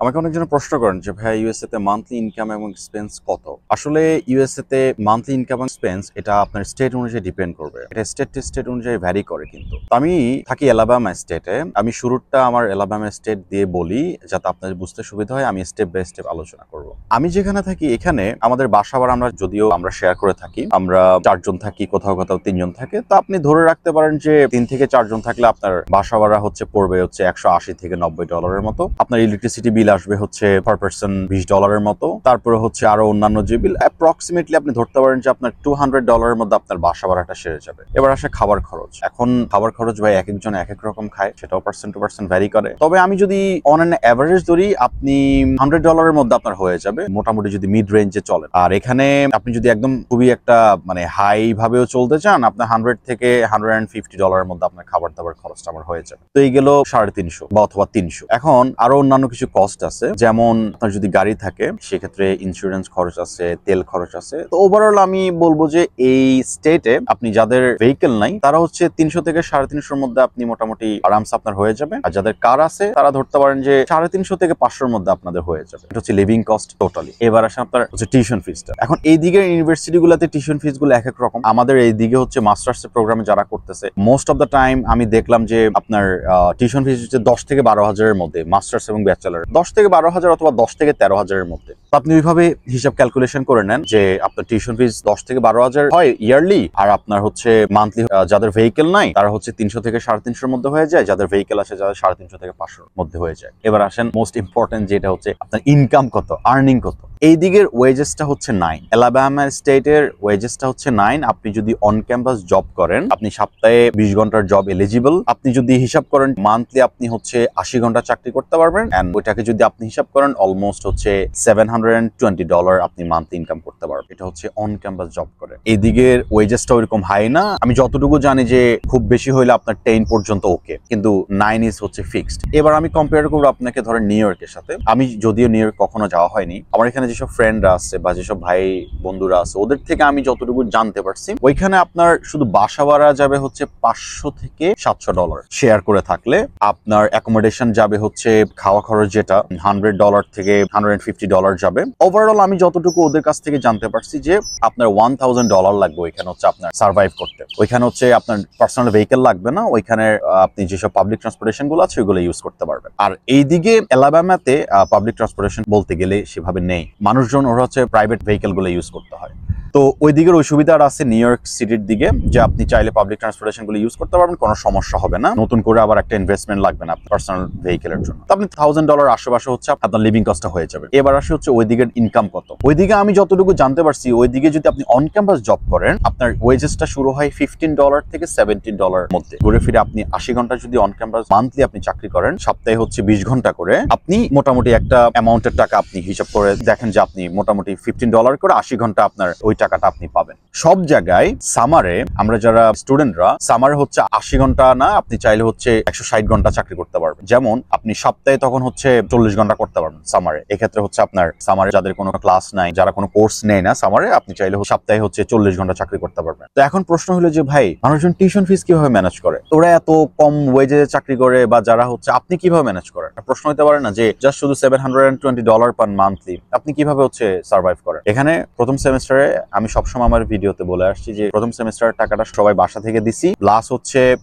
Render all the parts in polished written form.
আমাকে অনেকজন প্রশ্ন করেন যে ভাই ইউএসএ তে মান্থলি ইনকাম এবং এক্সপেন্স কত। আসলে ইউএসএ তে মান্থলি ইনকাম এবং এক্সপেন্স এটা আপনার স্টেট অনুযায়ী ডিপেন্ড করবে, এটা স্টেট টু স্টেট অনুযায়ী ভ্যারি করে। কিন্তু তো আমি থাকি এলাবামা স্টেটে, আমি শুরুটা আমার এলাবামা স্টেট দিয়ে বলি যাতে আপনাদের বুঝতে সুবিধা হয়। আমি স্টেপ বাই স্টেপ আলোচনা করব। আমি যেখানে থাকি এখানে আমাদের বাসা ভাড়া যদিও আমরা শেয়ার করে থাকি, আমরা 4 জন থাকি, কোথাও কোথাও 3 জন থাকে। তো আপনি ধরে রাখতে পারেন যে 3 থেকে 4 জন থাকলে আপনার বাসা ভাড়া পড়বে $180 থেকে $90 মতো। আপনার ইলেকট্রিসিটি বিল আসবে পার পারসন $20 মতো। তারপরে আরো অন্যান্য যে বিল অ্যাপ্রক্সিমেটলি আপনি ধরতে পারেন যে আপনার $200 মধ্যে আপনার বাসা ভাড়াটা সেরে যাবে। এবার আসে খাবার খরচ। এখন খাবার খরচ ভাই এক একজন এক এক রকম খায়, সেটাও পার্সেন্ট টু পার্সেন্ট ভ্যারি করে। তবে আমি যদি অন অ্যান এভারেজ ধরি, আপনি $100 মধ্যে আপনার হয়ে যাবে মোটামুটি, যদি মিড রেঞ্জে চলে। আর এখানে আপনি যদি একদম খুবই একটা হাই ভাবেও চলতে চান, আপনার $100 থেকে $150 মধ্যে আপনার খাবার দাবার খরচটা আমার হয়ে যাবে। তো এই গেল 350 বা অথবা 300। এখন আরো অন্যান্য কিছু কস্ট আছে, যেমন আপনার যদি গাড়ি থাকে সেক্ষেত্রে ইন্স্যুরেন্স খরচ আছে, তেল খরচ আছে। তো ওভারঅল আমি বলবো যে এই স্টেটে আপনি যাদের ভেহিকেল নাই তারা 300 থেকে 350 মধ্যে আপনি মোটামুটি আরামসে আপনার হয়ে যাবে। আর যাদের কার আছে তারা ধরতে পারেন যে 350 থেকে 500 মধ্যে আপনাদের হয়ে যাবে। এটা লিভিং কস্ট টোটালি। এবার আসে আপনার টিউশন ফিসটা। এখন এই দিকে ইউনিভার্সিটি গুলাতে টিউশন ফিস গুলো এক এক রকম। আমাদের এই দিকে মাস্টার্স এর প্রোগ্রামে যারা করতেছে মোস্ট অফ দ্য টাইম আমি দেখলাম যে আপনার টিউশন ফিস 10 থেকে 12,000-এর মধ্যে, মাস্টার্স এবং ব্যাচেলার 10 থেকে 12,000 অথবা 10 থেকে 13,000-এর মধ্যে। আপনি ওইভাবে হিসাব ক্যালকুলেশন করে নেন যে আপনার টিউশন ফিস 10 থেকে 12,000 হয় ইয়ারলি, আর আপনার মান্থলি যাদের ভেহিকেল নাই তারা 300 থেকে 350-এর মধ্যে হয়ে যায়, যাদের ভেহিকেল আছে যাদের 350 থেকে 500-এর মধ্যে হয়ে যায়। এবার আসেন মোস্ট ইম্পর্টেন্ট, যেটা আপনার ইনকাম কত, আর্নিং কত। এই দিকের ওয়েজেসটা 9। এলাবামা স্টেটের ওয়েজেসটা 9। আপনি যদি অন ক্যাম্পাস জব করেন, আপনি সপ্তাহে 20 ঘন্টার জব এলিজিবল। আপনি যদি হিসাব করেন মান্থলি আপনি 80 ঘন্টা চাকরি করতে পারবেন, এন্ড ওইটাকে যদি আপনি হিসাব করেন অলমোস্ট $720 আপনি মান্থলি ইনকাম করতে পারবেন। এটা অন ক্যাম্পাস জব করে। এই দিকের ওয়েজেসটা ওইরকম হাই না। আমি যতটুকু জানি যে খুব বেশি হইলে আপনার 10 পর্যন্ত ওকে, কিন্তু 9 ইজ ফিক্সড। এবার আমি কম্পেয়ার করবো আপনাকে ধরেন নিউ ইয়র্কের সাথে। আমি যদিও নিউ ইয়র্ক কখনো যাওয়া হয়নি, আমার এখানে যেসব ফ্রেন্ডরা আছে বা যেসব ভাই বন্ধুরা আছে ওদের থেকে আমি যতটুকু জানতে পারছি, ওইখানে আপনার শুধু বাসা ভাড়া যাবে $500 থেকে $700 শেয়ার করে থাকলে। আপনার অ্যাকোমোডেশন যাবে খাওয়া খরচ যেটা $100 থেকে $150 যাবে। ওভারঅল আমি যতটুকু ওদের কাছ থেকে জানতে পারছি যে আপনার $1,000 লাগবে ওইখানে আপনার সার্ভাইভ করতে। ওইখানে আপনার পার্সোনাল ভেহিকেল লাগবে না, ওইখানে আপনি যেসব পাবলিক ট্রান্সপোর্টেশন গুলো আছে ওইগুলো ইউজ করতে পারবেন। আর এইদিকে এলাবামাতে পাবলিক ট্রান্সপোর্টেশন বলতে গেলে সেভাবে নেই, মানুষজন ওরা প্রাইভেট ভেহিকেল গুলো ইউজ করতে হয়। তো ওই দিকের ওই সুবিধাটা আছে নিউ ইয়র্ক সিটির দিকে, যে আপনি চাইলে পাবলিক ট্রান্সপোর্টেশন গুলো ইউজ করতে পারবেন, কোনো সমস্যা হবে না। নতুন করে আবার একটা ইনভেস্টমেন্ট লাগবে না পার্সোনাল ভেহিকেলের জন্য। তো আপনি $1,000 আশেপাশে আপনার লিভিং কস্টটা হয়ে যাবে। এবার আসে ওই দিকের ইনকাম কত। ওইদিকে আমি যতটুকু জানতে পারছি, ওইদিকে যদি আপনি অন ক্যাম্পাস জব করেন, আপনার ওয়েজেসটা শুরু হয় $15 থেকে $17 মধ্যে। ঘুরে ফিরে আপনি 80 ঘন্টা যদি অন ক্যাম্পাস মান্থলি আপনি চাকরি করেন, সপ্তাহে 20 ঘন্টা করে, আপনি মোটামুটি একটা অ্যামাউন্টের টাকা আপনি হিসাব করে দেখেন যে আপনি মোটামুটি $15 করে 80 ঘন্টা আপনার ওই টাকাটা আপনি পাবেন। সব জায়গায় সামারে আমরা যারা স্টুডেন্টরা, সামারে 80 ঘন্টা না, আপনি চাইলে 160 ঘন্টা চাকরি করতে পারবেন। যেমন আপনি সপ্তাহে তখন 40 ঘন্টা করতে পারবেন সামারে। এক্ষেত্রে আপনার সামারে যাদের কোনো ক্লাস নাই, যারা কোনো কোর্স নেয় না সামারে, আপনি চাইলে সপ্তাহে 40 ঘন্টা চাকরি করতে পারবেন। তো এখন প্রশ্ন হলো যে ভাই, মানুষজন টিউশন ফিস কিভাবে ম্যানেজ করে? ওরা এত কম ওয়েজে চাকরি করে, বা যারা আপনি কিভাবে ম্যানেজ করেন? প্রশ্ন হতে পারে না যে জাস্ট শুধু $720 পার মান্থলি আপনি কিভাবে সার্ভাইভ করেন? এখানে প্রথম সেমিস্টারে আমি সবসময় আমার ভিডিওতে বলে আসছি যে প্রথম সেমিস্টারের টাকাটা সবাই বাসা থেকে দিছি, প্লাস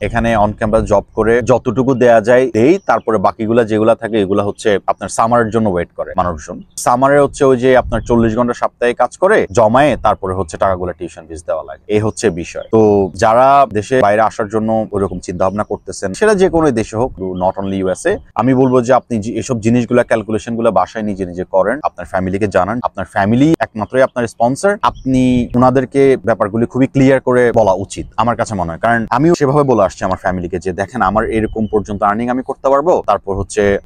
এখানে অন ক্যাম্পাস জব করে যতটুকু দেয়া যায় দেই, তারপরে বাকিগুলা যেগুলা থাকে এগুলা আপনার সামারের জন্য ওয়েট করে মানুষজন। সামারে ওই যে আপনার 40 ঘন্টা সপ্তাহে কাজ করে জমায়ে তারপরে টাকাগুলো টিউশন ফিস দেওয়া লাগে। এই বিষয়। তো যারা দেশে বাইরে আসার জন্য ওইরকম চিন্তা ভাবনা করতেছেন, সেটা যে কোনো দেশে হোক, নট অনলি ইউএসএ, আমি বলবো যে আপনি এসব জিনিসগুলা ক্যালকুলেশন গুলো বাসায় নিজে নিজে করেন, আপনার ফ্যামিলিকে জানান। আপনার ফ্যামিলি একমাত্রই আপনার স্পন্সর। আপনি ওনাদেরকে ব্যাপারগুলি খুবই ক্লিয়ার করে বলা উচিত আমার কাছে মনে হয়। কারণ আমিও সেভাবে বলে আসছি আমার ফ্যামিলিকে যে দেখেন আমার এরকম পর্যন্ত আর্নিং আমি করতে পারবো, তারপর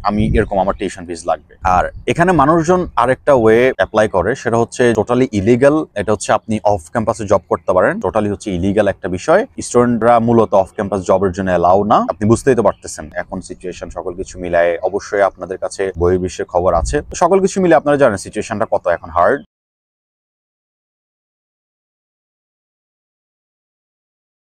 আমি এরকম আমার টিউশন ফিস লাগবে। আর এখানে মানুষজন আরেকটা ওয়ে অ্যাপ্লাই করে, সেটা টোটালি ইলিগাল। এটা আপনি অফ ক্যাম্পাসে জব করতে পারেন, টোটালি ইলিগাল একটা বিষয়। স্টুডেন্টরা মূলত অফ ক্যাম্পাস জবের জন্য অ্যালাউ না। আপনি বুঝতেই তো পারতেছেন এখন সিচুয়েশন, সকল কিছু মিলায় অবশ্যই আপনাদের কাছে বহির্বিশ্বের খবর আছে, সকল কিছু মিলে আপনারা জানেন সিচুয়েশনটা কত এখন হার্ড।